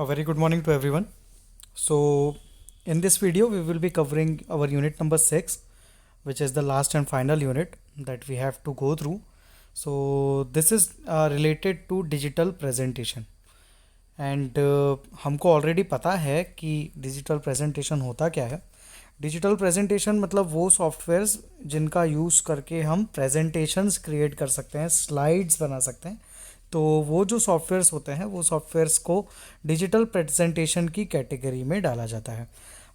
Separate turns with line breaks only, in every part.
A very good morning to everyone. So, in this video, we will be covering our unit number 6, which is the last and final unit that we have to go through. So, this is related to digital presentation. And हमको already पता है कि digital presentation होता क्या है. Digital presentation मतलब वो softwares जिनका यूज़ करके हम प्रेजेंटेशंस क्रिएट कर सकते हैं, स्लाइड्स बना सकते हैं. तो वो जो सॉफ्टवेयर्स होते हैं वो सॉफ्टवेयर्स को डिजिटल प्रेजेंटेशन की कैटेगरी में डाला जाता है.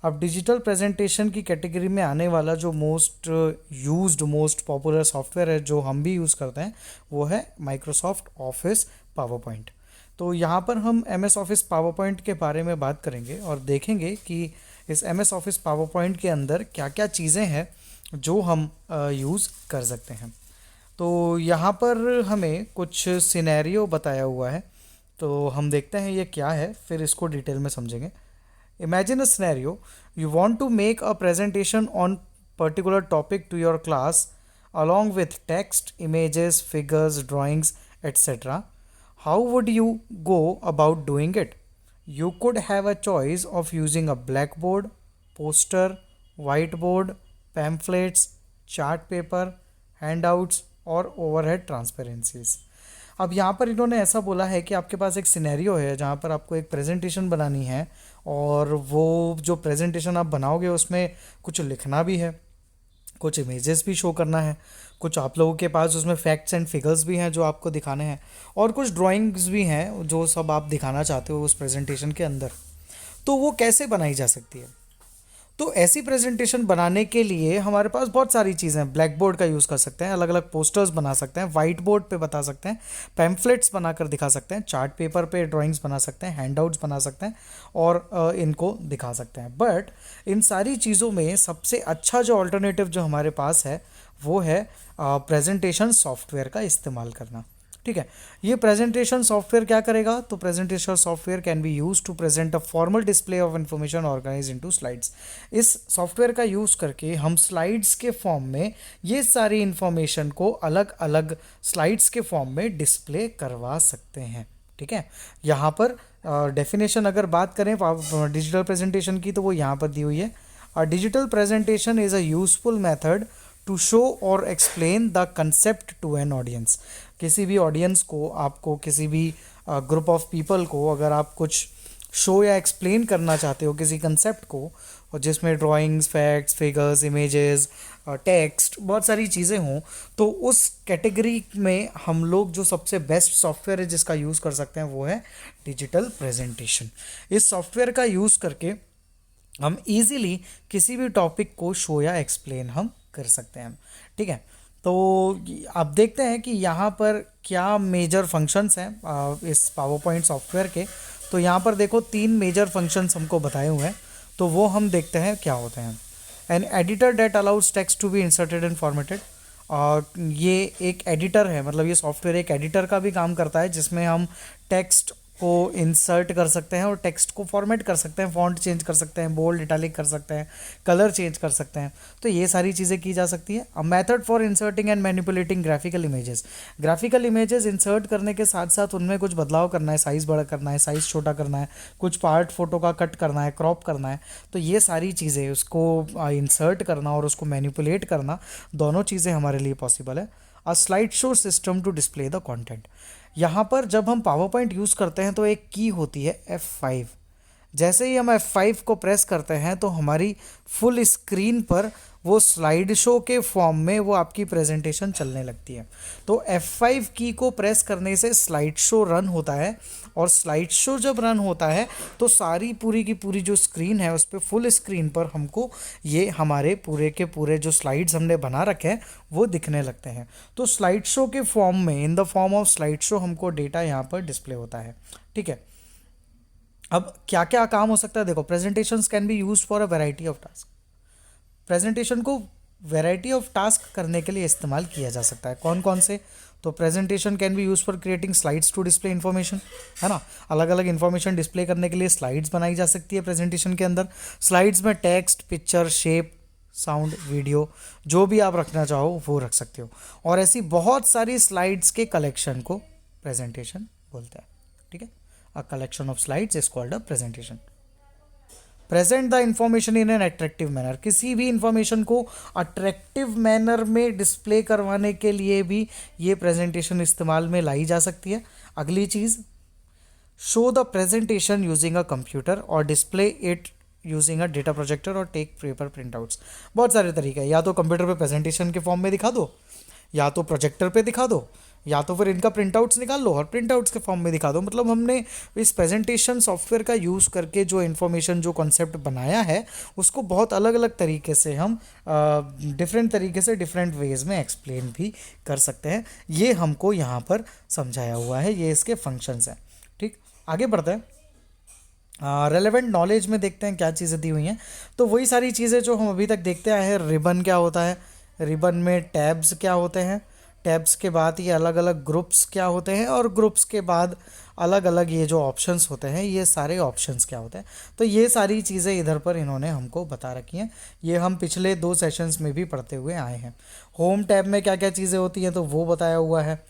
अब डिजिटल प्रेजेंटेशन की कैटेगरी में आने वाला जो most used most popular software है जो हम भी यूज़ करते हैं वो है माइक्रोसॉफ्ट ऑफिस पावर पॉइंट. तो यहाँ पर हम M S office PowerPoint के बारे में बात करेंगे और देखेंगे कि इस M S office PowerPoint के अंदर क्या क्या चीज़ें हैं जो हम यूज़ कर सकते हैं. तो यहाँ पर हमें कुछ सिनेरियो बताया हुआ है, तो हम देखते हैं ये क्या है, फिर इसको डिटेल में समझेंगे. Imagine a scenario, you want to make a presentation on particular topic to your class along with text, images, figures, drawings, etc. How would you go about doing it? You could have a choice of using a blackboard, poster, whiteboard, pamphlets, chart paper, handouts और overhead ट्रांसपेरेंसीज. अब यहाँ पर इन्होंने ऐसा बोला है कि आपके पास एक सिनेरियो है जहाँ पर आपको एक प्रेजेंटेशन बनानी है और वो जो प्रेजेंटेशन आप बनाओगे उसमें कुछ लिखना भी है, कुछ इमेजेस भी शो करना है, कुछ आप लोगों के पास उसमें फैक्ट्स एंड फिगर्स भी हैं जो आपको दिखाने हैं और कुछ ड्राइंग्स भी हैं जो सब आप दिखाना चाहते हो उस प्रेजेंटेशन के अंदर. तो वो कैसे बनाई जा सकती है? तो ऐसी प्रेजेंटेशन बनाने के लिए हमारे पास बहुत सारी चीज़ें हैं. ब्लैक बोर्ड का यूज़ कर सकते हैं, अलग अलग पोस्टर्स बना सकते हैं, वाइट बोर्ड पे बता सकते हैं, पैम्फलेट्स बनाकर दिखा सकते हैं, चार्ट पेपर पे ड्राइंग्स बना सकते हैं, हैंडआउट्स बना सकते हैं और इनको दिखा सकते हैं. बट इन सारी चीज़ों में सबसे अच्छा जो अल्टरनेटिव जो हमारे पास है वो है प्रेजेंटेशन सॉफ्टवेयर का इस्तेमाल करना. ठीक है, ये प्रेजेंटेशन सॉफ्टवेयर क्या करेगा? तो presentation software can be use to present a formal display of information organise into slides. इस सॉफ्टवेयर का यूज़ करके हम स्लाइड्स के फॉर्म में ये सारी इंफॉर्मेशन को अलग अलग स्लाइड्स के फॉर्म में डिस्प्ले करवा सकते हैं. ठीक है, यहाँ पर डेफिनेशन अगर बात करें डिजिटल प्रेजेंटेशन की तो वो यहाँ पर दी हुई है. A digital presentation is a useful method to show और explain the concept to an audience. किसी भी ऑडियंस को, आपको किसी भी ग्रुप ऑफ पीपल को अगर आप कुछ शो या एक्सप्लेन करना चाहते हो किसी कंसेप्ट को, और जिसमें drawings, facts, figures, images, text, बहुत सारी चीज़ें हों, तो उस कैटेगरी में हम लोग जो सबसे बेस्ट सॉफ्टवेयर है जिसका यूज़ कर सकते हैं वो है डिजिटल प्रेजेंटेशन. इस सॉफ्टवेयर का यूज़ करके हम इजीली किसी भी टॉपिक को शो या एक्सप्लेन हम कर सकते हैं. ठीक है, तो आप देखते हैं कि यहाँ पर क्या मेजर फंक्शंस हैं इस पावर पॉइंट सॉफ्टवेयर के. तो यहाँ पर देखो 3 मेजर फंक्शंस हमको बताए हुए हैं, तो वो हम देखते हैं क्या होते हैं. An editor that allows text to be inserted and formatted. और ये एक एडिटर है, मतलब ये सॉफ्टवेयर एक एडिटर का भी काम करता है जिसमें हम टेक्स्ट को इंसर्ट कर सकते हैं और टेक्स्ट को फॉर्मेट कर सकते हैं, फॉन्ट चेंज कर सकते हैं, बोल्ड इटैलिक कर सकते हैं, कलर चेंज कर सकते हैं. तो ये सारी चीज़ें की जा सकती है. A method for inserting and manipulating graphical images. Graphical images insert करने के साथ साथ उनमें कुछ बदलाव करना है, साइज़ बड़ा करना है, साइज़ छोटा करना है, कुछ पार्ट फोटो का कट करना है, क्रॉप करना है. तो ये सारी चीज़ें उसको इंसर्ट करना और उसको मैनिपुलेट करना, दोनों चीज़ें हमारे लिए पॉसिबल है. A slide show system to display the content. यहाँ पर जब हम पावर पॉइंट यूज़ करते हैं तो एक की होती है F5. जैसे ही हम F5 को प्रेस करते हैं तो हमारी फुल स्क्रीन पर वो स्लाइड शो के फॉर्म में वो आपकी प्रेजेंटेशन चलने लगती है. तो F5 की को प्रेस करने से स्लाइड शो रन होता है और स्लाइड शो जब रन होता है तो सारी पूरी की पूरी जो स्क्रीन है उस पर फुल स्क्रीन पर हमको ये हमारे पूरे के पूरे जो स्लाइड्स हमने बना रखे हैं वो दिखने लगते हैं. तो स्लाइड शो के फॉर्म में, in the form of slide show, हमको डेटा यहाँ पर डिस्प्ले होता है. ठीक है, अब क्या क्या काम हो सकता है देखो. Presentations can be use for a variety of task. Presentation को वैरायटी ऑफ टास्क करने के लिए इस्तेमाल किया जा सकता है. कौन कौन से? तो presentation can be use for creating slides to display information, है ना. अलग अलग इन्फॉर्मेशन डिस्प्ले करने के लिए स्लाइड्स बनाई जा सकती है प्रेजेंटेशन के अंदर. स्लाइड्स में text, picture, shape, sound, video, जो भी आप रखना चाहो वो रख सकते हो. और ऐसी बहुत सारी स्लाइड्स के कलेक्शन को प्रेजेंटेशन बोलते हैं. ठीक है, a collection of slides is called a presentation. Present the information in an attractive manner, किसी भी इंफॉर्मेशन को अट्रैक्टिव मैनर में डिस्प्ले करवाने के लिए भी ये प्रेजेंटेशन इस्तेमाल में लाई जा सकती है। अगली चीज़, show the presentation using a computer और display it using a data projector और टेक पेपर प्रिंटआउट्स। बहुत सारे तरीके हैं, या तो कंप्यूटर पे प्रेजेंटेशन के फॉर्म में दिखा दो, या तो प्रोजेक्टर पे दिखा दो, या तो फिर इनका प्रिंटआउट्स निकाल लो और प्रिंटआउट्स के फॉर्म में दिखा दो। मतलब हमने इस प्रेजेंटेशन सॉफ्टवेयर का यूज़ करके जो इन्फॉर्मेशन, जो कॉन्सेप्ट बनाया है, उसको बहुत अलग अलग तरीके से हम डिफरेंट तरीके से डिफरेंट वेज में एक्सप्लेन भी कर सकते हैं। ये हमको यहाँ पर समझाया हुआ है, ये इसके फंक्शंस हैं। ठीक, आगे बढ़ते हैं। रेलेवेंट नॉलेज में देखते हैं क्या चीज़ें दी हुई हैं। तो वही सारी चीज़ें जो हम अभी तक देखते आए हैं। रिबन क्या होता है, रिबन में टैब्स क्या होते हैं, टैब्स के बाद ये अलग अलग ग्रुप्स क्या होते हैं, और ग्रुप्स के बाद अलग अलग ये जो ऑप्शंस होते हैं, ये सारे ऑप्शंस क्या होते हैं। तो ये सारी चीज़ें इधर पर इन्होंने हमको बता रखी हैं। ये हम पिछले 2 सेशंस में भी पढ़ते हुए आए हैं। होम टैब में क्या क्या चीज़ें होती हैं तो वो बताया हुआ है।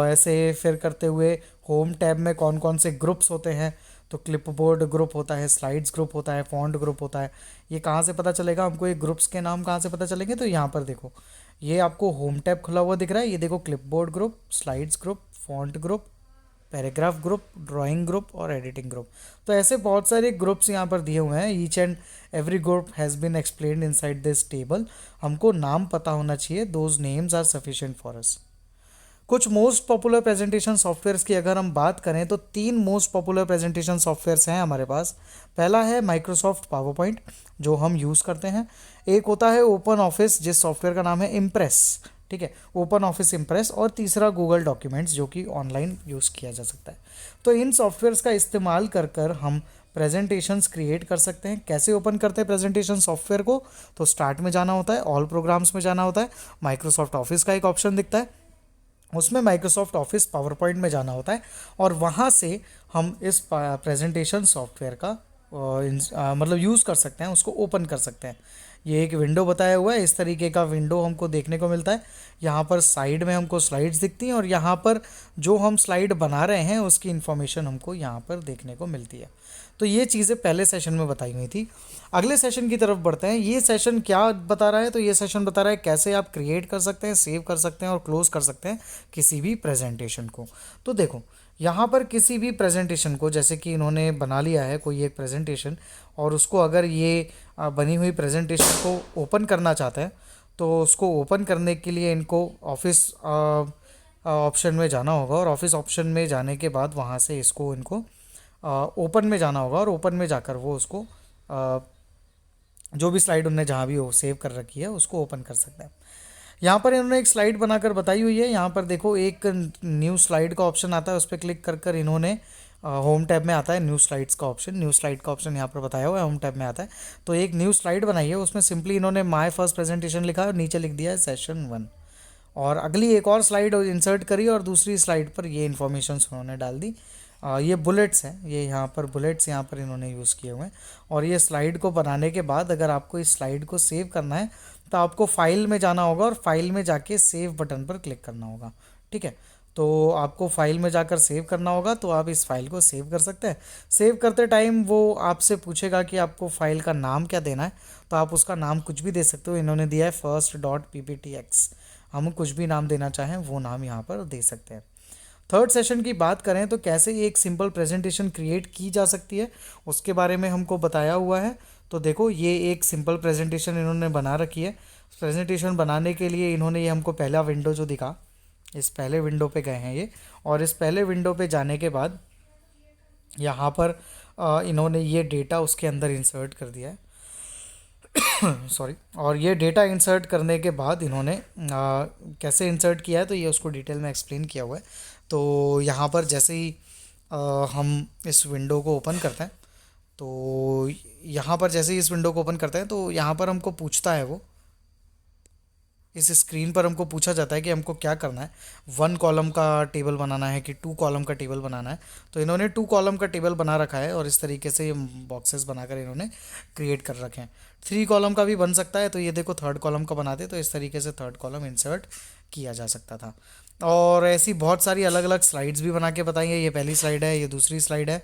ऐसे फिर करते हुए होम टैब में कौन कौन से ग्रुप्स होते हैं, तो क्लिपबोर्ड ग्रुप होता है, स्लाइड्स ग्रुप होता है, फॉन्ट ग्रुप होता है। ये कहाँ से पता चलेगा हमको, ये ग्रुप्स के नाम कहाँ से पता चलेंगे, तो यहाँ पर देखो, ये आपको होम टैब खुला हुआ दिख रहा है, ये देखो clipboard group, slides group, font group, paragraph group, drawing group और एडिटिंग ग्रुप। तो ऐसे बहुत सारे ग्रुप्स यहाँ पर दिए हुए हैं। Each and every group has been explained inside this table. हमको नाम पता होना चाहिए, those names are sufficient for us. कुछ मोस्ट पॉपुलर प्रेजेंटेशन सॉफ्टवेयर्स की अगर हम बात करें तो 3 मोस्ट पॉपुलर प्रेजेंटेशन सॉफ्टवेयर्स हैं हमारे पास। पहला है माइक्रोसॉफ्ट पावर पॉइंट, जो हम यूज़ करते हैं। एक होता है ओपन ऑफिस, जिस सॉफ्टवेयर का नाम है इम्प्रेस। ठीक है, ओपन ऑफिस इम्प्रेस। और तीसरा गूगल डॉक्यूमेंट्स, जो कि ऑनलाइन यूज़ किया जा सकता है। तो इन सॉफ्टवेयर्स का इस्तेमाल कर कर हम प्रेजेंटेशंस क्रिएट कर सकते हैं। कैसे ओपन करते हैं प्रेजेंटेशन सॉफ्टवेयर को, तो स्टार्ट में जाना होता है, ऑल प्रोग्राम्स में जाना होता है, माइक्रोसॉफ्ट ऑफिस का एक ऑप्शन दिखता है, उसमें माइक्रोसॉफ्ट ऑफिस पावर पॉइंट में जाना होता है, और वहाँ से हम इस प्रेजेंटेशन सॉफ्टवेयर का मतलब यूज़ कर सकते हैं, उसको ओपन कर सकते हैं। ये एक विंडो बताया हुआ है, इस तरीके का विंडो हमको देखने को मिलता है। यहाँ पर साइड में हमको स्लाइड्स दिखती हैं, और यहाँ पर जो हम स्लाइड बना रहे हैं उसकी इन्फॉर्मेशन हमको यहाँ पर देखने को मिलती है। तो ये चीज़ें पहले सेशन में बताई हुई थी। अगले सेशन की तरफ बढ़ते हैं। ये सेशन क्या बता रहा है, तो ये सेशन बता रहा है कैसे आप क्रिएट कर सकते हैं, सेव कर सकते हैं और क्लोज कर सकते हैं किसी भी प्रेजेंटेशन को। तो देखो, यहाँ पर किसी भी प्रेजेंटेशन को, जैसे कि इन्होंने बना लिया है कोई एक प्रेजेंटेशन, और उसको अगर ये बनी हुई प्रेजेंटेशन को ओपन करना चाहते हैं, तो उसको ओपन करने के लिए इनको ऑफिस ऑप्शन में जाना होगा, और ऑफिस ऑप्शन में जाने के बाद वहाँ से इसको इनको ओपन में जाना होगा, और ओपन में जाकर वो उसको जो भी स्लाइड उन्होंने जहाँ भी वो सेव कर रखी है उसको ओपन कर सकते हैं। यहाँ पर इन्होंने एक स्लाइड बनाकर बताई हुई है। यहाँ पर देखो, एक न्यू स्लाइड का ऑप्शन आता है, उस पर क्लिक कर कर इन्होंने होम टैब में आता है न्यू स्लाइड्स का ऑप्शन। न्यू स्लाइड का ऑप्शन यहाँ पर बताया हुआ है, होम टैब में आता है। तो एक न्यू स्लाइड बनाई है, उसमें सिंपली इन्होंने माय फर्स्ट प्रेजेंटेशन लिखा है और नीचे लिख दिया है सेशन 1, और अगली एक और स्लाइड इंसर्ट करी और दूसरी स्लाइड पर ये इन्फॉर्मेशन उन्होंने डाल दी। ये बुलेट्स हैं, ये यहाँ पर बुलेट्स यहाँ पर इन्होंने यूज़ किए हुए हैं। और ये स्लाइड को बनाने के बाद अगर आपको इस स्लाइड को सेव करना है तो आपको फाइल में जाना होगा, और फाइल में जाके सेव बटन पर क्लिक करना होगा। ठीक है, तो आपको फाइल में जाकर सेव करना होगा, तो आप इस फाइल को सेव कर सकते हैं। सेव करते टाइम वो आपसे पूछेगा कि आपको फाइल का नाम क्या देना है, तो आप उसका नाम कुछ भी दे सकते हो। इन्होंने दिया है first.pptx, हम कुछ भी नाम देना चाहें वो नाम यहाँ पर दे सकते हैं। थर्ड सेशन की बात करें तो कैसे एक सिंपल प्रेजेंटेशन क्रिएट की जा सकती है, उसके बारे में हमको बताया हुआ है। तो देखो, ये एक सिंपल प्रेजेंटेशन इन्होंने बना रखी है। प्रेजेंटेशन बनाने के लिए इन्होंने ये हमको पहला विंडो जो दिखा, इस पहले विंडो पे गए हैं ये, और इस पहले विंडो पे जाने के बाद यहाँ पर इन्होंने ये डेटा उसके अंदर इंसर्ट कर दिया है सॉरी। और ये डेटा इंसर्ट करने के बाद इन्होंने कैसे इंसर्ट किया है तो ये उसको डिटेल में एक्सप्लेन किया हुआ है। तो यहाँ पर जैसे ही हम इस विंडो को ओपन करते हैं, तो यहाँ पर जैसे ही इस विंडो को ओपन करते हैं तो यहाँ पर हमको पूछता है, वो इस स्क्रीन पर हमको पूछा जाता है कि हमको क्या करना है, 1 कॉलम का टेबल बनाना है कि 2 कॉलम का टेबल बनाना है। तो इन्होंने 2 कॉलम का टेबल बना रखा है, और इस तरीके से ये बॉक्सेस बनाकर इन्होंने क्रिएट कर रखे हैं। 3 कॉलम का भी बन सकता है, तो ये देखो 3rd कॉलम का बनाते तो इस तरीके से 3rd कॉलम इंसर्ट किया जा सकता था। और ऐसी बहुत सारी अलग अलग स्लाइड्स भी बना के बताएंगे। ये पहली स्लाइड है, ये दूसरी स्लाइड है,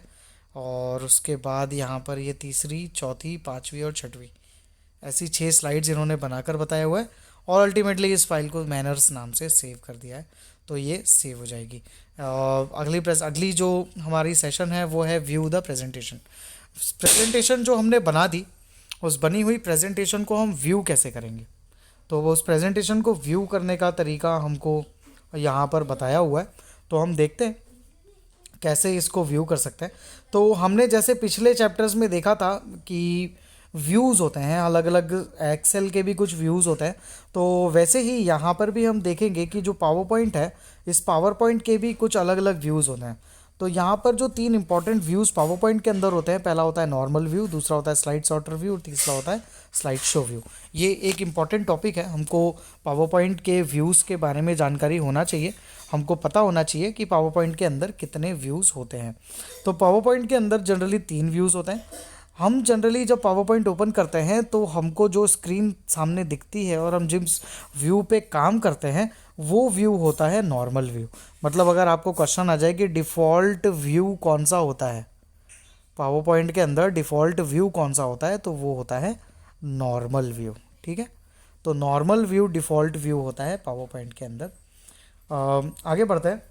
और उसके बाद यहाँ पर ये तीसरी, चौथी, पांचवी और छठवीं, ऐसी 6 स्लाइड्स इन्होंने बनाकर बताया हुआ है। और अल्टीमेटली इस फाइल को मैनर्स नाम से सेव कर दिया है, तो ये सेव हो जाएगी। अगली जो हमारी सेशन है वो है व्यू द प्रेजेंटेशन। प्रेजेंटेशन जो हमने बना दी, उस बनी हुई प्रेजेंटेशन को हम व्यू कैसे करेंगे, तो वो उस प्रेजेंटेशन को व्यू करने का तरीका हमको यहाँ पर बताया हुआ है। तो हम देखते हैं कैसे इसको व्यू कर सकते हैं। तो हमने जैसे पिछले चैप्टर्स में देखा था कि व्यूज़ होते हैं अलग अलग, एक्सेल के भी कुछ व्यूज़ होते हैं, तो वैसे ही यहाँ पर भी हम देखेंगे कि जो पावर पॉइंट है, इस पावर पॉइंट के भी कुछ अलग अलग व्यूज़ होते हैं। तो यहाँ पर जो 3 इंपॉर्टेंट व्यूज़ पावर पॉइंट के अंदर होते हैं, पहला होता है नॉर्मल व्यू, दूसरा होता है स्लाइड सॉर्टर व्यू, और तीसरा होता है स्लाइड शो व्यू। ये एक इंपॉर्टेंट टॉपिक है, हमको पावर पॉइंट के व्यूज़ के बारे में जानकारी होना चाहिए। हमको पता होना चाहिए कि पावर पॉइंट के अंदर कितने व्यूज़ होते हैं। तो पावर पॉइंट के अंदर जनरली 3 व्यूज़ होते हैं। हम जनरली जब पावर पॉइंट ओपन करते हैं तो हमको जो स्क्रीन सामने दिखती है और हम जिस व्यू पे काम करते हैं वो व्यू होता है नॉर्मल व्यू। मतलब अगर आपको क्वेश्चन आ जाए कि डिफ़ॉल्ट व्यू कौन सा होता है, पावर पॉइंट के अंदर डिफ़ॉल्ट व्यू कौन सा होता है, तो वो होता है नॉर्मल व्यू। ठीक है, तो नॉर्मल व्यू डिफ़ॉल्ट व्यू होता है पावर पॉइंट के अंदर। आगे बढ़ते हैं।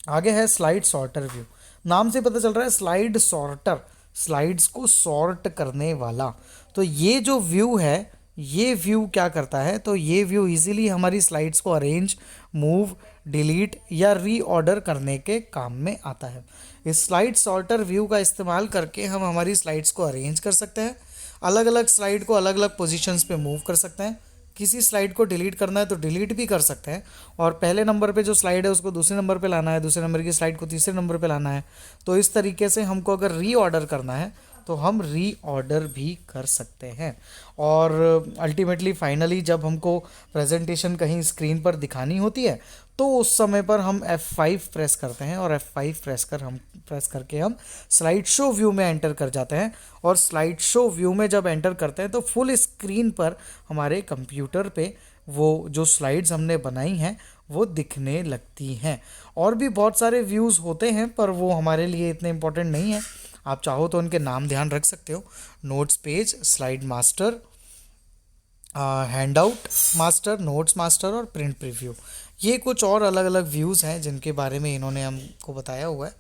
आगे है स्लाइड सॉर्टर व्यू। नाम से पता चल रहा है स्लाइड सॉर्टर, स्लाइड्स को सॉर्ट करने वाला। तो ये जो व्यू है, ये व्यू क्या करता है, तो ये व्यू इजीली हमारी स्लाइड्स को अरेंज, मूव, डिलीट या रीऑर्डर करने के काम में आता है। इस स्लाइड सॉर्टर व्यू का इस्तेमाल करके हम हमारी स्लाइड्स को अरेंज कर सकते हैं, अलग अलग स्लाइड को अलग अलग पोजीशंस पे मूव कर सकते हैं। किसी स्लाइड को डिलीट करना है तो डिलीट भी कर सकते हैं, और पहले नंबर पे जो स्लाइड है उसको दूसरे नंबर पे लाना है, दूसरे नंबर की स्लाइड को तीसरे नंबर पे लाना है। तो इस तरीके से हमको अगर रीऑर्डर करना है तो हम रीऑर्डर भी कर सकते हैं। और अल्टीमेटली फाइनली जब हमको प्रेजेंटेशन कहीं स्क्रीन पर दिखानी होती है तो उस समय पर हम F5 प्रेस करते हैं, और F5 प्रेस करके हम स्लाइड शो व्यू में एंटर कर जाते हैं। और स्लाइड शो व्यू में जब एंटर करते हैं तो फुल स्क्रीन पर हमारे कंप्यूटर पे वो जो स्लाइड्स हमने बनाई हैं वो दिखने लगती हैं। और भी बहुत सारे व्यूज़ होते हैं पर वो हमारे लिए इतने इंपॉर्टेंट नहीं है। आप चाहो तो उनके नाम ध्यान रख सकते हो, notes page, slide master, handout master, notes master और प्रिंट प्रीव्यू। ये कुछ और अलग अलग व्यूज़ हैं जिनके बारे में इन्होंने हमको बताया हुआ है।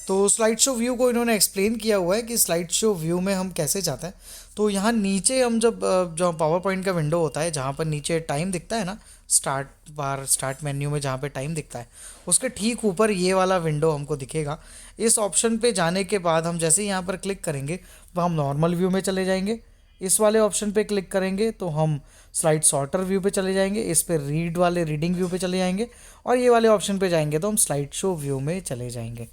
तो स्लाइड शो व्यू को इन्होंने एक्सप्लेन किया हुआ है कि स्लाइड शो व्यू में हम कैसे जाते हैं। तो यहाँ नीचे हम जब जो पावर पॉइंट का विंडो होता है, जहाँ पर नीचे टाइम दिखता है ना, स्टार्ट मेन्यू में जहाँ पे टाइम दिखता है, उसके ठीक ऊपर ये वाला विंडो हमको दिखेगा। इस ऑप्शन पे जाने के बाद हम जैसे ही यहाँ पर क्लिक करेंगे तो हम नॉर्मल व्यू में चले जाएंगे। इस वाले ऑप्शन पे क्लिक करेंगे तो हम स्लाइड सॉर्टर व्यू पे चले जाएंगे, इस पे रीडिंग व्यू पे चले जाएंगे, और ये वाले ऑप्शन पे जाएंगे तो हम स्लाइड शो व्यू में चले जाएंगे।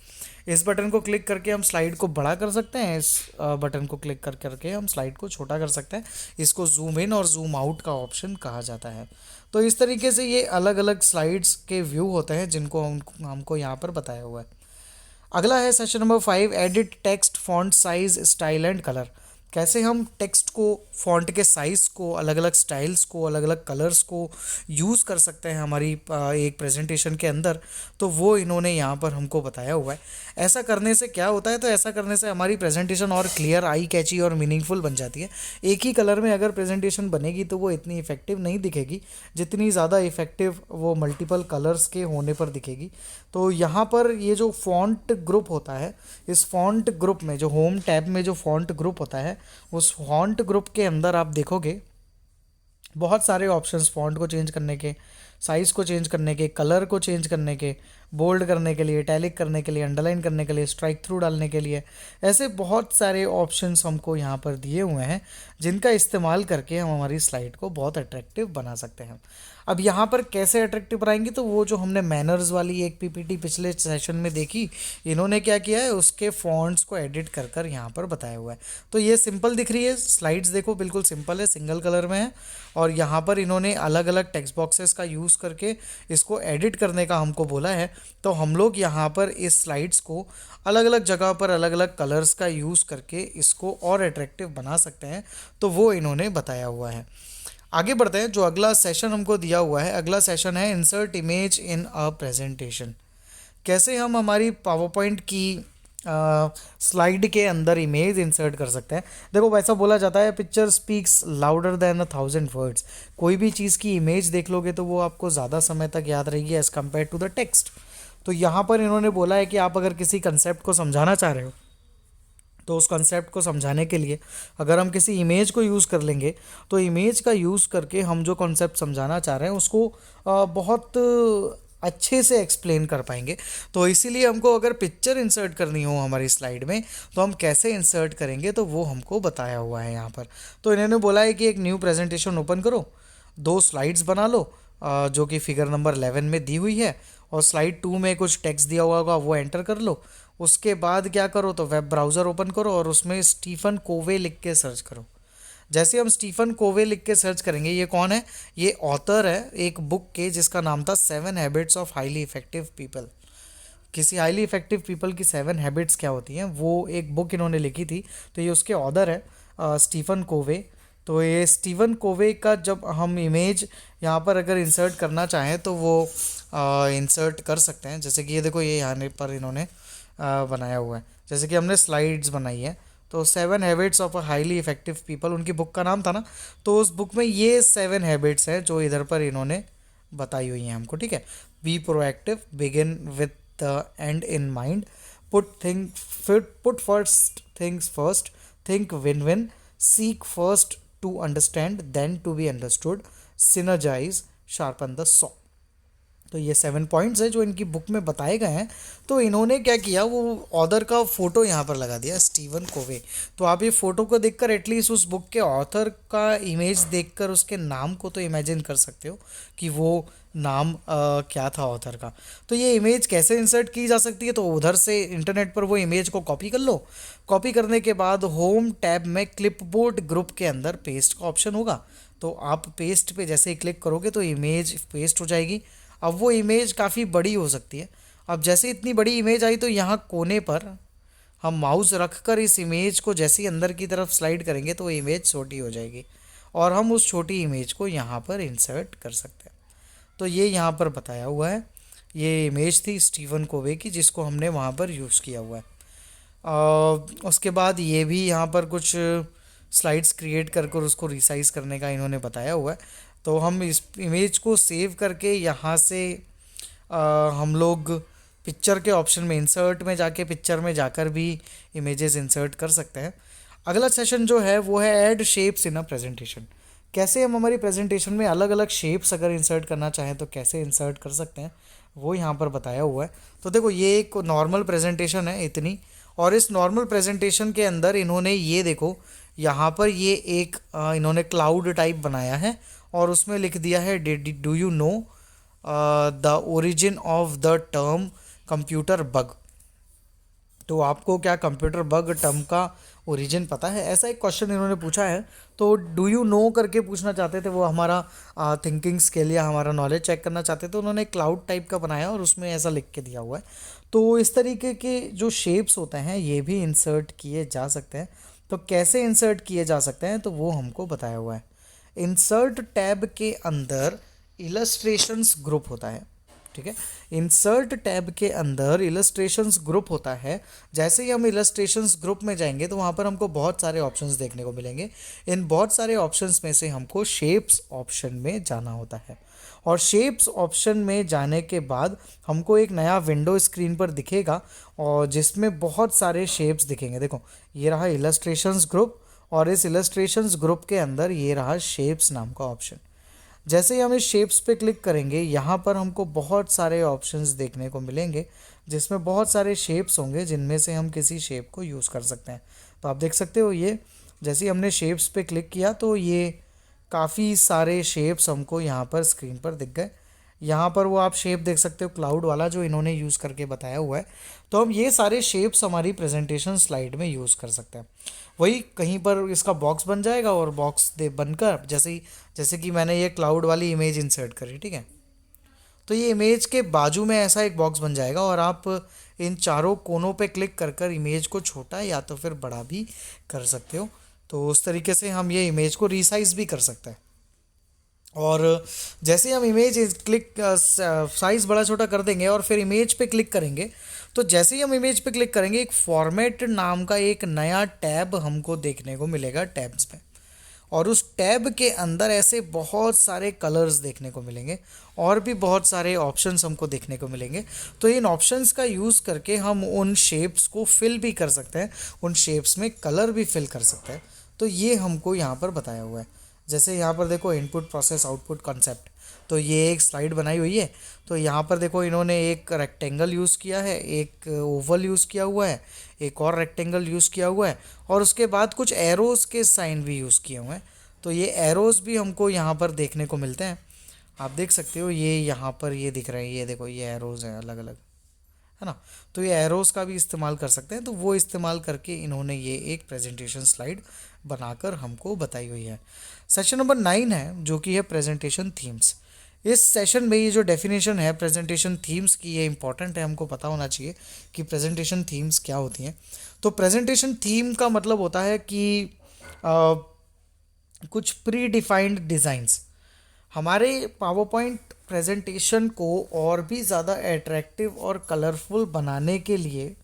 इस बटन को क्लिक करके हम स्लाइड को बड़ा कर सकते हैं, इस बटन को क्लिक करके हम स्लाइड को छोटा कर सकते हैं। इसको जूम इन और जूम आउट का ऑप्शन कहा जाता है। तो इस तरीके से ये अलग अलग स्लाइड्स के व्यू होते हैं जिनको हमको यहाँ पर बताया हुआ है। अगला है session number 5, edit text font size style and colour. कैसे हम टेक्स्ट को, फॉन्ट के साइज़ को, अलग अलग स्टाइल्स को, अलग अलग कलर्स को यूज़ कर सकते हैं हमारी एक प्रेजेंटेशन के अंदर, तो वो इन्होंने यहाँ पर हमको बताया हुआ है। ऐसा करने से क्या होता है, तो ऐसा करने से हमारी प्रेजेंटेशन और क्लियर, आई कैची और मीनिंगफुल बन जाती है। एक ही कलर में अगर प्रेजेंटेशन बनेगी तो वो इतनी इफेक्टिव नहीं दिखेगी जितनी ज़्यादा इफेक्टिव वो मल्टीपल कलर्स के होने पर दिखेगी। तो यहाँ पर ये जो फॉन्ट ग्रुप होता है, इस फॉन्ट ग्रुप में जो होम टैब में जो फॉन्ट ग्रुप होता है, उस फॉन्ट ग्रुप के अंदर आप देखोगे बहुत सारे ऑप्शंस फॉन्ट को चेंज करने के, साइज़ को चेंज करने के, कलर को चेंज करने के, बोल्ड करने के लिए, इटैलिक करने के लिए, अंडरलाइन करने के लिए, स्ट्राइक थ्रू डालने के लिए, ऐसे बहुत सारे ऑप्शंस हमको यहाँ पर दिए हुए हैं जिनका इस्तेमाल करके हम हमारी स्लाइड को बहुत अट्रैक्टिव बना सकते हैं। अब यहाँ पर कैसे अट्रैक्टिव बनाएंगे, तो वो जो हमने मैनर्स वाली एक पीपीटी पिछले सेशन में देखी, इन्होंने क्या किया है, उसके फॉन्ट्स को एडिट कर कर यहाँ पर बताया हुआ है। तो ये सिंपल दिख रही है स्लाइड्स, देखो बिल्कुल सिंपल है, सिंगल कलर में है, और यहाँ पर इन्होंने अलग अलग टेक्स्ट बॉक्सेस का यूज़ करके इसको एडिट करने का हमको बोला है। तो हम लोग यहाँ पर इस स्लाइड्स को अलग अलग जगह पर अलग अलग कलर्स का यूज़ करके इसको और अट्रैक्टिव बना सकते हैं, तो वो इन्होंने बताया हुआ है। आगे बढ़ते हैं। जो अगला सेशन हमको दिया हुआ है, अगला सेशन है insert image in a presentation. कैसे हम हमारी पावर पॉइंट की स्लाइड के अंदर इमेज इंसर्ट कर सकते हैं। देखो वैसा बोला जाता है, picture speaks louder than 1,000 words. कोई भी चीज़ की इमेज देख लोगे तो वो आपको ज़्यादा समय तक याद रहेगी as compare to the text. तो यहाँ पर इन्होंने बोला है कि आप अगर किसी कंसेप्ट को समझाना चाह रहे हो तो उस कंसेप्ट को समझाने के लिए अगर हम किसी इमेज को यूज़ कर लेंगे तो इमेज का यूज़ करके हम जो कॉन्सेप्ट समझाना चाह रहे हैं उसको बहुत अच्छे से एक्सप्लेन कर पाएंगे। तो इसीलिए हमको अगर पिक्चर इंसर्ट करनी हो हमारी स्लाइड में तो हम कैसे इंसर्ट करेंगे, तो वो हमको बताया हुआ है यहाँ पर। तो इन्होंने बोला है कि एक न्यू प्रेजेंटेशन ओपन करो, 2 स्लाइड्स बना लो जो कि फिगर नंबर 11 में दी हुई है, और स्लाइड 2 में कुछ टेक्स्ट दिया हुआ होगा वो एंटर कर लो। उसके बाद क्या करो, तो वेब ब्राउज़र ओपन करो और उसमें स्टीफन कोवे लिख के सर्च करो। जैसे हम स्टीफन कोवे लिख के सर्च करेंगे, ये कौन है, ये ऑथर है एक बुक के जिसका नाम था 7 habits of highly effective people. किसी हाईली इफेक्टिव पीपल की 7 हैबिट्स क्या होती हैं, वो एक बुक इन्होंने लिखी थी। तो ये उसके ऑथर है स्टीफन कोवे। तो ये स्टीफन कोवे का जब हम इमेज यहाँ पर अगर इंसर्ट करना चाहें तो वो इंसर्ट कर सकते हैं। जैसे कि ये देखो, ये यहाँ पर इन्होंने बनाया हुआ है। जैसे कि हमने स्लाइड्स बनाई है, तो 7 habits of a highly effective people उनकी बुक का नाम था ना। तो उस बुक में ये 7 हैबिट्स हैं जो इधर पर इन्होंने बताई हुई हैं हमको, ठीक है। Be proactive, begin with the end in mind, put first things first, think win win, seek first to understand then to be understood, synergize, sharpen the saw. तो ये 7 पॉइंट्स है जो इनकी बुक में बताए गए हैं। तो इन्होंने क्या किया, वो ऑथर का फोटो यहाँ पर लगा दिया, स्टीवन कोवे। तो आप ये फोटो को देखकर एटलीस्ट उस बुक के ऑथर का इमेज देखकर उसके नाम को तो इमेजिन कर सकते हो कि वो नाम क्या था ऑथर का। तो ये इमेज कैसे इंसर्ट की जा सकती है, तो उधर से इंटरनेट पर वो इमेज को कॉपी कर लो। कॉपी करने के बाद होम टैब में क्लिपबोर्ड ग्रुप के अंदर पेस्ट का ऑप्शन होगा। तो आप पेस्ट पे जैसे ही क्लिक करोगे तो इमेज पेस्ट हो जाएगी। अब वो इमेज काफ़ी बड़ी हो सकती है। अब जैसे इतनी बड़ी इमेज आई तो यहाँ कोने पर हम माउस रख कर इस इमेज को जैसे ही अंदर की तरफ स्लाइड करेंगे तो वो इमेज छोटी हो जाएगी और हम उस छोटी इमेज को यहाँ पर इंसर्ट कर सकते हैं। तो ये यहाँ पर बताया हुआ है। ये इमेज थी स्टीवन कोवे की जिसको हमने वहाँ पर यूज़ किया हुआ है। उसके बाद ये भी यहाँ पर कुछ स्लाइड्स क्रिएट कर कर उसको रिसाइज करने का इन्होंने बताया हुआ है। तो हम इस इमेज को सेव करके यहाँ से हम लोग पिक्चर के ऑप्शन में इंसर्ट में जाके पिक्चर में जाकर भी इमेजेस इंसर्ट कर सकते हैं। अगला सेशन जो है वो है add shapes in a presentation. कैसे हम हमारी प्रेजेंटेशन में अलग अलग शेप्स अगर इंसर्ट करना चाहें तो कैसे इंसर्ट कर सकते हैं, वो यहाँ पर बताया हुआ है। तो देखो ये एक नॉर्मल प्रेजेंटेशन है इतनी, और इस नॉर्मल प्रेजेंटेशन के अंदर इन्होंने ये देखो यहाँ पर ये एक इन्होंने क्लाउड टाइप बनाया है और उसमें लिख दिया है do you know the origin of the term computer bug. तो आपको क्या कंप्यूटर बग टर्म का ओरिजिन पता है, ऐसा एक क्वेश्चन इन्होंने पूछा है। तो डू यू नो करके पूछना चाहते थे, वो हमारा थिंकिंग स्किल या हमारा नॉलेज चेक करना चाहते थे। उन्होंने क्लाउड टाइप का बनाया और उसमें ऐसा लिख के दिया हुआ है। तो इस तरीके के जो शेप्स होते हैं ये भी इंसर्ट किए जा सकते हैं। तो कैसे इंसर्ट किए जा सकते हैं तो वो हमको बताया हुआ है। इंसर्ट टैब के अंदर इलस्ट्रेशंस ग्रुप होता है, ठीक है। इंसर्ट टैब के अंदर इलस्ट्रेशंस ग्रुप होता है। जैसे ही हम इलस्ट्रेशंस ग्रुप में जाएंगे तो वहाँ पर हमको बहुत सारे ऑप्शंस देखने को मिलेंगे। इन बहुत सारे ऑप्शंस में से हमको शेप्स ऑप्शन में जाना होता है, और शेप्स ऑप्शन में जाने के बाद हमको एक नया विंडो स्क्रीन पर दिखेगा और जिसमें बहुत सारे शेप्स दिखेंगे। देखो ये रहा इलस्ट्रेशंस ग्रुप, और इस इलस्ट्रेशंस ग्रुप के अंदर ये रहा शेप्स नाम का ऑप्शन। जैसे ही हम इस शेप्स पे क्लिक करेंगे यहाँ पर हमको बहुत सारे ऑप्शंस देखने को मिलेंगे जिसमें बहुत सारे शेप्स होंगे जिनमें से हम किसी शेप को यूज़ कर सकते हैं। तो आप देख सकते हो ये जैसे ही हमने शेप्स पे क्लिक किया तो ये काफ़ी सारे शेप्स हमको यहाँ पर स्क्रीन पर दिख गए। यहाँ पर वो आप शेप देख सकते हो क्लाउड वाला जो इन्होंने यूज़ करके बताया हुआ है। तो हम ये सारे शेप्स हमारी प्रेजेंटेशन स्लाइड में यूज़ कर सकते हैं। वही कहीं पर इसका बॉक्स बन जाएगा और बॉक्स दे बनकर जैसे कि मैंने ये क्लाउड वाली इमेज इंसर्ट करी, ठीक है। तो ये इमेज के बाजू में ऐसा एक बॉक्स बन जाएगा और आप इन चारों कोनों पे क्लिक कर कर इमेज को छोटा या तो फिर बड़ा भी कर सकते हो। तो उस तरीके से हम ये इमेज को रीसाइज भी कर सकते हैं। और जैसे हम इमेज क्लिक साइज़ बड़ा छोटा कर देंगे और फिर इमेज पे क्लिक करेंगे, तो जैसे ही हम इमेज पे क्लिक करेंगे एक फॉर्मेट नाम का एक नया टैब हमको देखने को मिलेगा टैब्स में। और उस टैब के अंदर ऐसे बहुत सारे कलर्स देखने को मिलेंगे और भी बहुत सारे ऑप्शंस हमको देखने को मिलेंगे। तो इन ऑप्शंस का यूज़ करके हम उन शेप्स को फिल भी कर सकते हैं, उन शेप्स में कलर भी फिल कर सकते हैं। तो ये हमको यहाँ पर बताया हुआ है। जैसे यहाँ पर देखो इनपुट प्रोसेस आउटपुट कॉन्सेप्ट, तो ये एक स्लाइड बनाई हुई है। तो यहाँ पर देखो इन्होंने एक रेक्टेंगल यूज़ किया है, एक ओवल यूज़ किया हुआ है, एक और रेक्टेंगल यूज़ किया हुआ है, और उसके बाद कुछ एरोज़ के साइन भी यूज़ किए हुए हैं। तो ये एरोज़ भी हमको यहाँ पर देखने को मिलते हैं। आप देख सकते हो ये यहाँ पर ये दिख रहे हैं, ये देखो ये एरोज़ हैं अलग अलग, है ना। तो ये एरोज़ का भी इस्तेमाल कर सकते हैं। तो वो इस्तेमाल करके इन्होंने ये एक प्रेजेंटेशन स्लाइड बनाकर हमको बताई हुई है। सेशन नंबर 9 है जो कि है प्रेजेंटेशन थीम्स। इस सेशन में ये जो डेफिनेशन है प्रेजेंटेशन थीम्स की, ये इंपॉर्टेंट है, हमको पता होना चाहिए कि प्रेजेंटेशन थीम्स क्या होती हैं। तो प्रेजेंटेशन थीम का मतलब होता है कि आ, कुछ प्री डिफाइंड डिज़ाइंस हमारे पावर पॉइंट प्रेजेंटेशन को और भी ज़्यादा अट्रैक्टिव और कलरफुल बनाने के लिए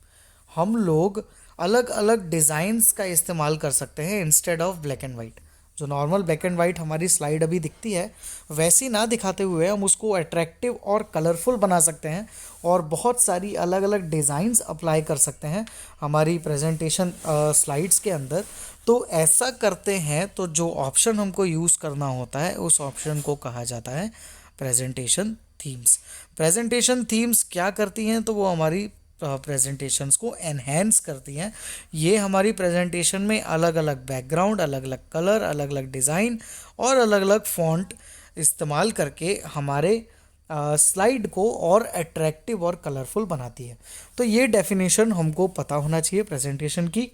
हम लोग अलग अलग डिज़ाइंस का इस्तेमाल कर सकते हैं instead of black and white. जो नॉर्मल ब्लैक एंड वाइट हमारी स्लाइड अभी दिखती है वैसी ना दिखाते हुए हम उसको अट्रैक्टिव और कलरफुल बना सकते हैं और बहुत सारी अलग अलग डिज़ाइंस अप्लाई कर सकते हैं हमारी प्रेजेंटेशन स्लाइड्स के अंदर। तो ऐसा करते हैं तो जो ऑप्शन हमको यूज़ करना होता है उस ऑप्शन को कहा जाता है प्रेजेंटेशन थीम्स। प्रेजेंटेशन थीम्स क्या करती हैं, तो वो हमारी प्रेजेंटेशंस को एनहेंस करती हैं। ये हमारी प्रेजेंटेशन में अलग अलग बैकग्राउंड, अलग अलग कलर, अलग अलग डिज़ाइन और अलग अलग फॉन्ट इस्तेमाल करके हमारे स्लाइड को और अट्रैक्टिव और कलरफुल बनाती है। तो ये डेफिनेशन हमको पता होना चाहिए प्रेजेंटेशन की,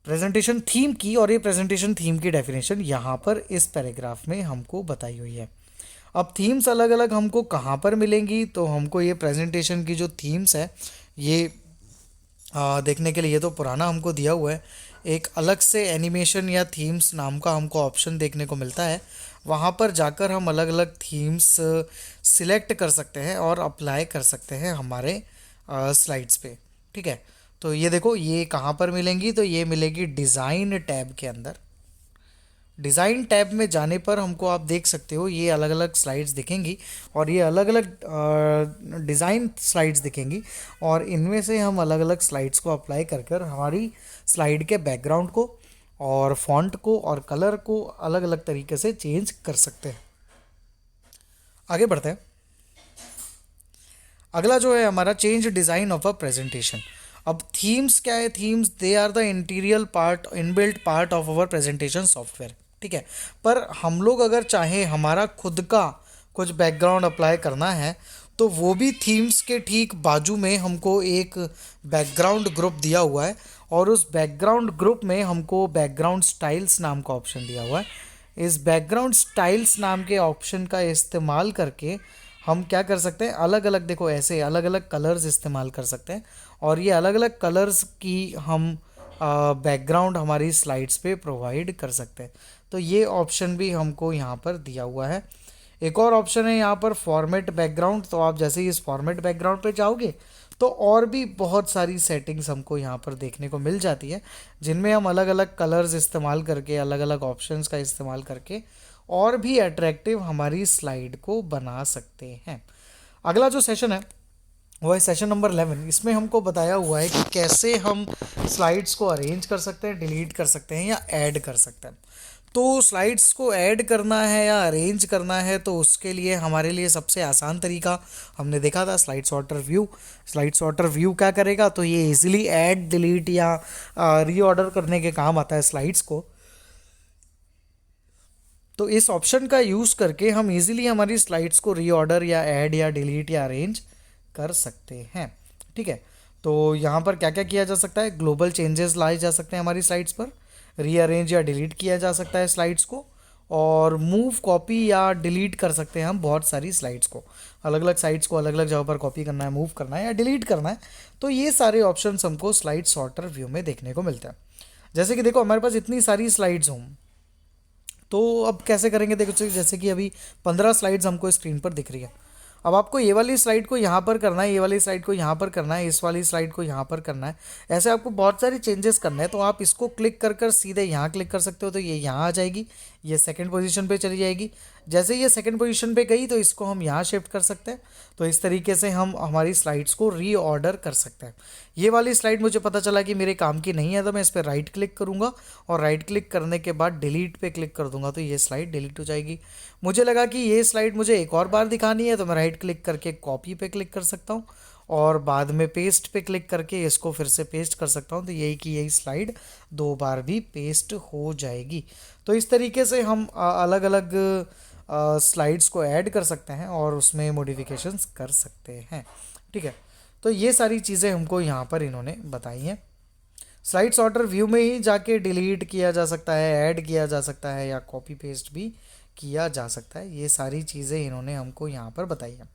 प्रेजेंटेशन थीम की। और ये प्रेजेंटेशन थीम की डेफिनेशन यहाँ पर इस पैराग्राफ में हमको बताई हुई है। अब थीम्स अलग अलग हमको कहाँ पर मिलेंगी, तो हमको ये प्रेजेंटेशन की जो थीम्स है ये देखने के लिए, ये तो पुराना हमको दिया हुआ है। एक अलग से एनिमेशन या थीम्स नाम का हमको ऑप्शन देखने को मिलता है। वहाँ पर जाकर हम अलग अलग थीम्स सिलेक्ट कर सकते हैं और अप्लाई कर सकते हैं हमारे स्लाइड्स पे। ठीक है, तो ये देखो ये कहाँ पर मिलेंगी, तो ये मिलेगी डिज़ाइन टैब के अंदर। डिज़ाइन टैब में जाने पर हमको आप देख सकते हो ये अलग अलग स्लाइड्स दिखेंगी और ये अलग अलग डिज़ाइन स्लाइड्स दिखेंगी और इनमें से हम अलग अलग स्लाइड्स को अप्लाई कर कर हमारी स्लाइड के बैकग्राउंड को और फॉन्ट को और कलर को अलग अलग तरीके से चेंज कर सकते हैं। आगे बढ़ते हैं। अगला जो है हमारा change design of a presentation. अब थीम्स क्या है, themes they are the interior part, inbuilt part of our presentation software. ठीक है, पर हम लोग अगर चाहें हमारा खुद का कुछ बैकग्राउंड अप्लाई करना है तो वो भी थीम्स के ठीक बाजू में हमको एक बैकग्राउंड ग्रुप दिया हुआ है और उस बैकग्राउंड ग्रुप में हमको बैकग्राउंड स्टाइल्स नाम का ऑप्शन दिया हुआ है। इस बैकग्राउंड स्टाइल्स नाम के ऑप्शन का इस्तेमाल करके हम क्या कर सकते हैं, अलग अलग देखो ऐसे अलग अलग कलर्स इस्तेमाल कर सकते हैं और ये अलग अलग कलर्स की हम बैकग्राउंड हमारी स्लाइड्स पे प्रोवाइड कर सकते हैं। तो ये ऑप्शन भी हमको यहाँ पर दिया हुआ है। एक और ऑप्शन है यहाँ पर फॉर्मेट बैकग्राउंड। तो आप जैसे ही इस फॉर्मेट बैकग्राउंड पे जाओगे तो और भी बहुत सारी सेटिंग्स हमको यहाँ पर देखने को मिल जाती है जिनमें हम अलग अलग कलर्स इस्तेमाल करके, अलग अलग ऑप्शंस का इस्तेमाल करके और भी अट्रैक्टिव हमारी स्लाइड को बना सकते हैं। अगला जो सेशन है वो है सेशन नंबर 11। इसमें हमको बताया हुआ है कि कैसे हम स्लाइड्स को अरेंज कर सकते हैं, डिलीट कर सकते हैं या ऐड कर सकते हैं। तो स्लाइड्स को ऐड करना है या अरेंज करना है तो उसके लिए हमारे लिए सबसे आसान तरीका हमने देखा था slide sorter view. Slide sorter view क्या करेगा, तो ये इजीली ऐड, डिलीट या रीऑर्डर करने के काम आता है स्लाइड्स को। तो इस ऑप्शन का यूज़ करके हम इजीली हमारी स्लाइड्स को रीऑर्डर या ऐड या डिलीट या अरेंज कर सकते हैं। ठीक है, तो यहाँ पर क्या क्या किया जा सकता है, ग्लोबल चेंजेस लाए जा सकते हैं हमारी स्लाइड्स पर, रीअरेंज या डिलीट किया जा सकता है स्लाइड्स को, और मूव, कॉपी या डिलीट कर सकते हैं हम बहुत सारी स्लाइड्स को। अलग अलग साइड्स को अलग अलग जगह पर कॉपी करना है, मूव करना है या डिलीट करना है, तो ये सारे ऑप्शंस हमको स्लाइड सॉर्टर व्यू में देखने को मिलते हैं। जैसे कि देखो हमारे पास इतनी सारी स्लाइड्स हों, तो अब कैसे करेंगे, देखो जैसे कि अभी 15 स्लाइड्स हमको स्क्रीन पर दिख रही है। अब आपको ये वाली स्लाइड को यहाँ पर करना है, ये वाली स्लाइड को यहाँ पर करना है, इस वाली स्लाइड को यहाँ पर करना है, ऐसे आपको बहुत सारी चेंजेस करना है। तो आप इसको क्लिक कर कर सीधे यहाँ क्लिक कर सकते हो, तो ये यहाँ आ जाएगी, ये सेकंड पोजीशन पे चली जाएगी। जैसे ये सेकंड पोजीशन पे गई तो इसको हम यहाँ शिफ्ट कर सकते हैं। तो इस तरीके से हम हमारी स्लाइड्स को रीऑर्डर कर सकते हैं। ये वाली स्लाइड मुझे पता चला कि मेरे काम की नहीं है, तो मैं इस पर राइट क्लिक करूँगा और राइट क्लिक करने के बाद डिलीट पे क्लिक कर दूंगा, तो ये स्लाइड डिलीट हो जाएगी। मुझे लगा कि ये स्लाइड मुझे एक और बार दिखानी है, तो मैं राइट क्लिक करके कॉपी पे क्लिक कर सकता हूँ और बाद में पेस्ट पे क्लिक करके इसको फिर से पेस्ट कर सकता हूँ। तो यही कि यही स्लाइड 2 बार भी पेस्ट हो जाएगी। तो इस तरीके से हम अलग अलग स्लाइड्स को ऐड कर सकते हैं और उसमें मॉडिफिकेशंस कर सकते हैं। ठीक है, तो ये सारी चीज़ें हमको यहाँ पर इन्होंने बताई हैं। स्लाइड सॉर्टर व्यू में ही जाके डिलीट किया जा सकता है, ऐड किया जा सकता है या कॉपी पेस्ट भी किया जा सकता है। ये सारी चीज़ें इन्होंने हमको यहाँ पर बताई हैं।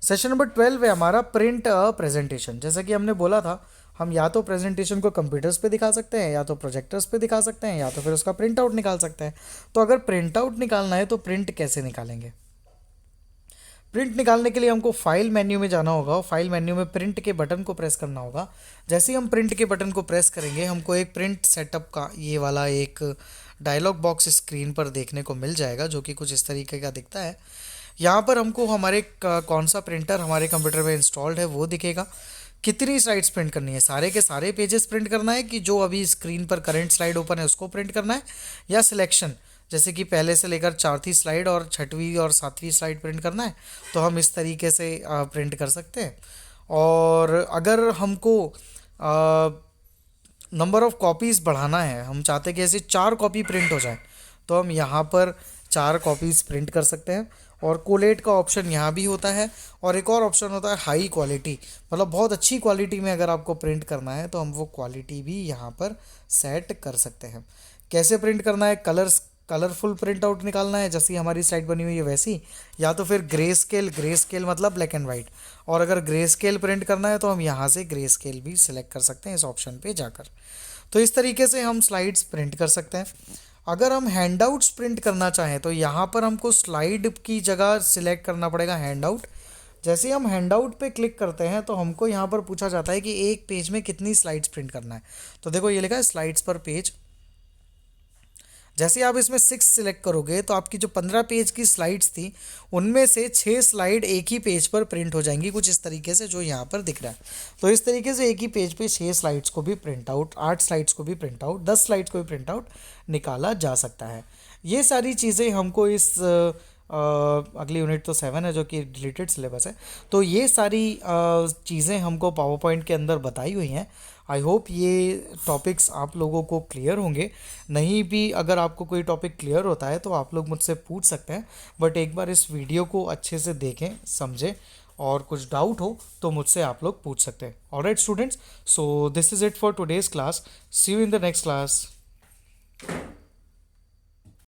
सेशन नंबर 12 है हमारा प्रिंट अ प्रेजेंटेशन। जैसा कि हमने बोला था, हम या तो प्रेजेंटेशन को कंप्यूटर्स पे दिखा सकते हैं, या तो प्रोजेक्टर्स पे दिखा सकते हैं, या तो फिर उसका प्रिंट आउट निकाल सकते हैं। तो अगर प्रिंट आउट निकालना है तो प्रिंट कैसे निकालेंगे? प्रिंट निकालने के लिए हमको फाइल मेन्यू में जाना होगा और फाइल मेन्यू में प्रिंट के बटन को प्रेस करना होगा। जैसे ही हम प्रिंट के बटन को प्रेस करेंगे, हमको एक प्रिंट सेटअप का ये वाला एक डायलॉग बॉक्स स्क्रीन पर देखने को मिल जाएगा, जो कि कुछ इस तरीके का दिखता है। यहाँ पर हमको हमारे कौन सा प्रिंटर हमारे कंप्यूटर में इंस्टॉल्ड है वो दिखेगा। कितनी स्लाइड्स प्रिंट करनी है, सारे के सारे पेजेस प्रिंट करना है कि जो अभी स्क्रीन पर करंट स्लाइड ओपन है उसको प्रिंट करना है, या सिलेक्शन जैसे कि पहले से लेकर चौथी स्लाइड और छठवीं और सातवीं स्लाइड प्रिंट करना है, तो हम इस तरीके से प्रिंट कर सकते हैं। और अगर हमको नंबर ऑफ़ कॉपीज़ बढ़ाना है, हम चाहते हैं कि ऐसे 4 कॉपी प्रिंट हो जाए, तो हम यहाँ पर 4 कॉपीज़ प्रिंट कर सकते हैं। और कोलेट का ऑप्शन यहाँ भी होता है, और एक और ऑप्शन होता है हाई क्वालिटी, मतलब बहुत अच्छी क्वालिटी में अगर आपको प्रिंट करना है तो हम वो क्वालिटी भी यहाँ पर सेट कर सकते हैं। कैसे प्रिंट करना है, कलरफुल प्रिंट आउट निकालना है जैसी हमारी स्लाइड बनी हुई है वैसी, या तो फिर ग्रे स्केल मतलब ब्लैक एंड वाइट। और अगर ग्रे स्केल प्रिंट करना है तो हम यहाँ से ग्रे स्केल भी सिलेक्ट कर सकते हैं इस ऑप्शन पे जाकर। तो इस तरीके से हम स्लाइड्स प्रिंट कर सकते हैं। अगर हम हैंडआउट्स प्रिंट करना चाहें तो यहाँ पर हमको स्लाइड की जगह सिलेक्ट करना पड़ेगा हैंडआउट। जैसे ही हम हैंडआउट पे क्लिक करते हैं तो हमको यहाँ पर पूछा जाता है कि एक पेज में कितनी स्लाइड्स प्रिंट करना है। तो देखो ये लिखा है स्लाइड्स पर पेज। जैसे आप इसमें 6 सिलेक्ट करोगे तो आपकी जो 15 पेज की स्लाइड्स थी उनमें से 6 स्लाइड एक ही पेज पर प्रिंट हो जाएंगी, कुछ इस तरीके से जो यहाँ पर दिख रहा है। तो इस तरीके से एक ही पेज पे 6 स्लाइड्स को भी प्रिंट आउट, 8 स्लाइड्स को भी प्रिंट आउट, 10 स्लाइड्स को भी प्रिंट आउट निकाला जा सकता है। ये सारी चीज़ें हमको इस अगली यूनिट तो 7 है जो कि डिलीटेड सिलेबस है, तो ये सारी चीज़ें हमको पावर पॉइंट के अंदर बताई हुई हैं। आई होप ये टॉपिक्स आप लोगों को क्लियर होंगे। नहीं भी अगर आपको कोई टॉपिक क्लियर होता है तो आप लोग मुझसे पूछ सकते हैं, बट एक बार इस वीडियो को अच्छे से देखें, समझें, और कुछ डाउट हो तो मुझसे आप लोग पूछ सकते हैं। Alright students, so this is it for today's class. See you in the next class.